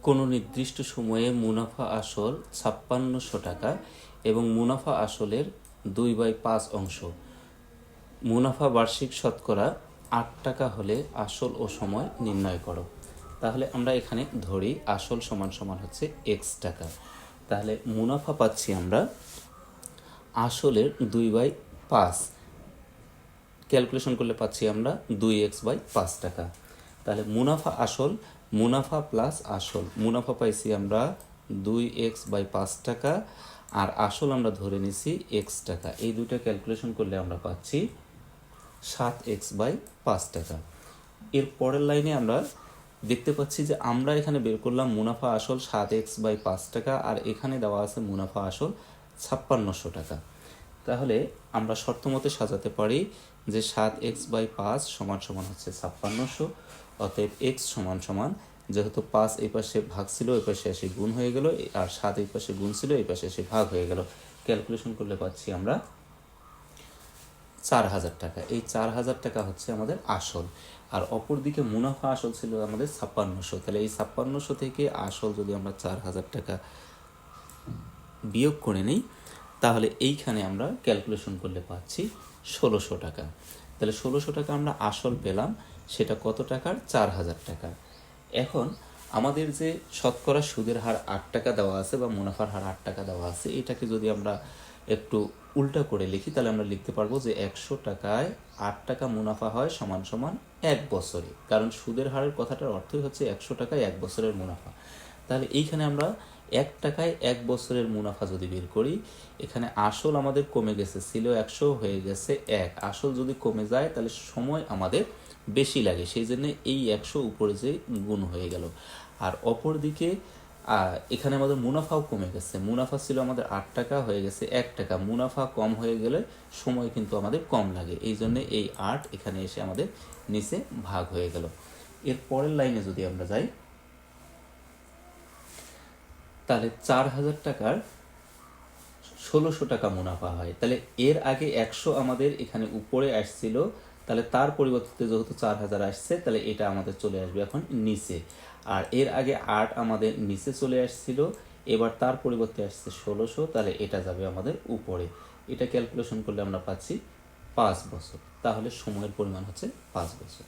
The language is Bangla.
কোনো নির্দিষ্ট সময়ে মুনাফা আসল ৫৬০০ টাকা এবং মুনাফা আসলের ২/৫ অংশ। মুনাফা বার্ষিক শতকরা ৮ টাকা হলে আসল ও সময় নির্ণয় করো। তাহলে আমরা এখানে ধরি আসল সমান সমান হচ্ছে এক্স টাকা। তাহলে মুনাফা পাচ্ছি আমরা আসলের ২/৫, ক্যালকুলেশন করলে পাচ্ছি আমরা 2x/5 টাকা। তাহলে মুনাফা আসল, মুনাফা প্লাস আসল, মুনাফা পাইছি আমরা 2x/5 টাকা আর আসল আমরা ধরে নিছি এক্স টাকা। এই দুইটা ক্যালকুলেশন করলে আমরা পাচ্ছি 7x/5 টাকা। এর পরের লাইনে আমরা দেখতে পাচ্ছি যে আমরা এখানে বের করলাম মুনাফা আসল 7x/5 টাকা আর এখানে দেওয়া আছে মুনাফা আসল ৫৬০০ টাকা। তাহলে আমরা শর্ত মতে সাজাতে পারি যে 7x/5 সমান সমান হচ্ছে ৫৬০০, অতএব x সমান সমান, যেহেতু 5 এই পাশে ভাগ ছিল এই পাশে এসে গুণ হয়ে গেল আর 7 এই পাশে গুণ ছিল এই পাশে এসে ভাগ হয়ে গেল। ক্যালকুলেশন করলে পাচ্ছি আমরা ৪০০০ টাকা। এই ৪০০০ টাকা হচ্ছে আমাদের আসল আর অপর দিকে মুনাফা আসল ছিল আমাদের ৫৬০০। তাহলে এই ৫৬০০ থেকে আসল যদি আমরা ৪০০০ টাকা বিয়োগ করে নিই তাহলে এইখানে আমরা ক্যালকুলেশন করলে পাচ্ছি ১৬০০ টাকা। তাহলে ১৬০০ টাকা আমরা আসল পেলাম, সেটা কত টাকার? ৪০০০ টাকা। এখন আমাদের যে শতকরা সুদের হার ৮ টাকা দেওয়া আছে বা মুনাফার হার ৮ টাকা দেওয়া আছে, এটাকে যদি আমরা একটু উল্টা করে লিখি তাহলে আমরা লিখতে পারবো যে ১০০ টাকায় ৮ টাকা মুনাফা হয় সমান সমান ১ বছরে, কারণ সুদের হারের কথাটার অর্থই হচ্ছে ১০০ টাকায় ১ বছরের মুনাফা। তাহলে এইখানে আমরা ১ টাকায় ১ বছরের মুনাফা যদি বের করি, এখানে আসল আমাদের কমে গেছে, ছিল ১০০ হয়ে গেছে ১, আসল যদি কমে যায় তাহলে সময় আমাদের বেশি লাগে, সেই জন্য এই ১০০ উপরে যে গুণ হয়ে গেল। আর অপর দিকে এখানে আমাদের মুনাফাও কমে গেছে, মুনাফা ছিল আমাদের ৮ টাকা হয়ে গেছে ১ টাকা, মুনাফা কম হয়ে গেলে সময় কিন্তু আমাদের কম লাগে, এই জন্য এই ৮ এখানে এসে আমাদের নিচে ভাগ হয়ে গেল। এর পরের লাইনে যদি আমরা যাই তাহলে ৪০০০ টাকার ১৬০০ টাকা মুনাফা হয়। তাহলে এর আগে ১০০ আমাদের এখানে উপরে আসছিল, তাহলে তার পরিবর্তে যেহেতু ৪০০০ আসছে তাহলে এটা আমাদের চলে আসবে এখন নিচে। আর এর আগে ৮ আমাদের নিচে চলে আসছিল, এবার তার পরিবর্তে আসছে ১৬০০, তাহলে এটা যাবে আমাদের উপরে। এটা ক্যালকুলেশন করলে আমরা পাচ্ছি ৫ বছর। তাহলে সময়ের পরিমাণ হচ্ছে ৫ বছর।